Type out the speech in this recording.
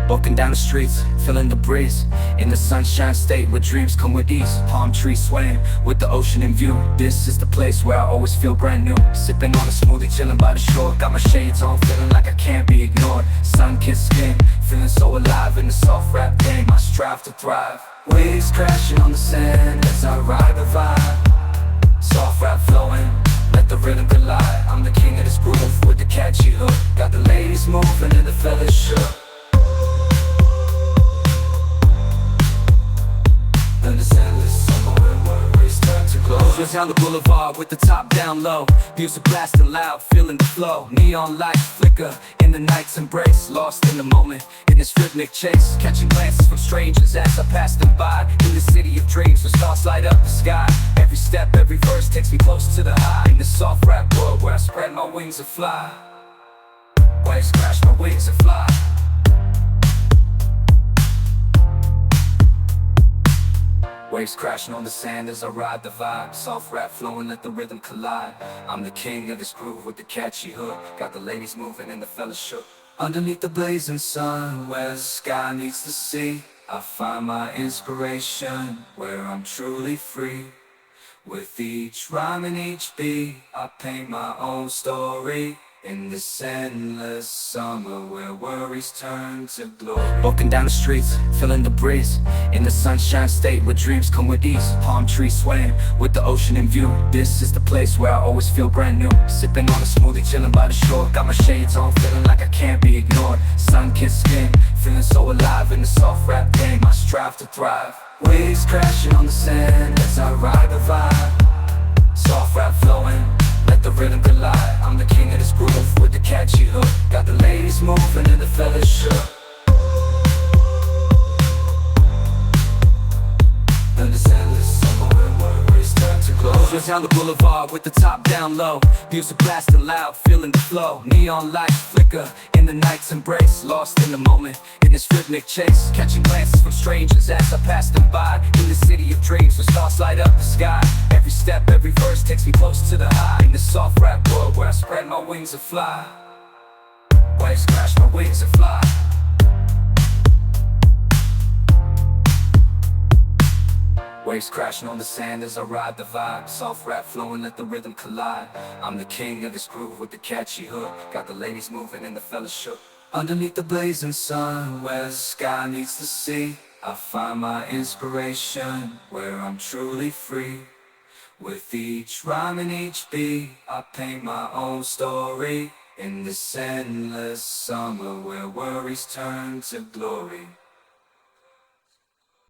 Walking down the streets, feeling the breeze. In the sunshine state where dreams come with ease. Palm trees swaying with the ocean in view. This is the place where I always feel brand new. Sipping on a smoothie, chilling by the shore. Got my shades on, feeling like I can't be ignored. Sun-kissed skin, feeling so alive in the soft rap game. I strive to thrive. Waves crashing on the sand as I ride the vibe. Soft rap flowing, let the rhythm collide. I'm the king of this groove with the catchy hook. Got the ladies moving and the fellas shook. Just down the boulevard with the top down low. Music blasting loud, feeling the flow. Neon lights flicker in the night's embrace. Lost in the moment, in this rhythmic chase. Catching glances from strangers as I pass them by. In the city of dreams where stars light up the sky. Every step, every verse takes me close to the high. In this soft rap world where I spread my wings and fly. Waves crash, my wings and fly. Waves crashing on the sand as I ride the vibe. Soft rap flowing, let the rhythm collide. I'm the king of this groove with the catchy hook. Got the ladies moving and the fellas shook. Underneath the blazing sun, where the sky meets the sea, I find my inspiration, where I'm truly free. With each rhyme and each beat, I paint my own story. In this endless summer where worries turn to glory. Walking down the streets, feeling the breeze. In the sunshine state where dreams come with ease. Palm trees swaying with the ocean in view. This is the place where I always feel brand new. Sipping on a smoothie, chilling by the shore. Got my shades on, feeling like I can't be ignored. Sun-kissed skin, feeling so alive in the soft rap game. I strive to thrive. Waves crashing on the sand as I ride the vibe. Soft rap flowing, let the rhythm collide. I'm the king of this groove with the catchy hook. Got the ladies moving and the fellas shook. And this endless summer where worries turn to glow. Just down the boulevard with the top down low. Music blasting loud, feeling the flow. Neon lights flicker in the night's embrace. Lost in the moment, in this rhythmic chase. Catching glances from strangers as I pass them by. In the city of dreams where stars light up the sky. Every step, every verse takes me close to the high. In this soft rap world where I spread my wings and fly. Waves crash, my wings and fly. Waves crashing on the sand as I ride the vibe. Soft rap flowing, let the rhythm collide. I'm the king of this groove with the catchy hook. Got the ladies moving and the fellas shook. Underneath the blazing sun, where the sky meets the sea, I find my inspiration, where I'm truly free. With each rhyme and each beat, I paint my own story. In this endless summer where worries turn to glory.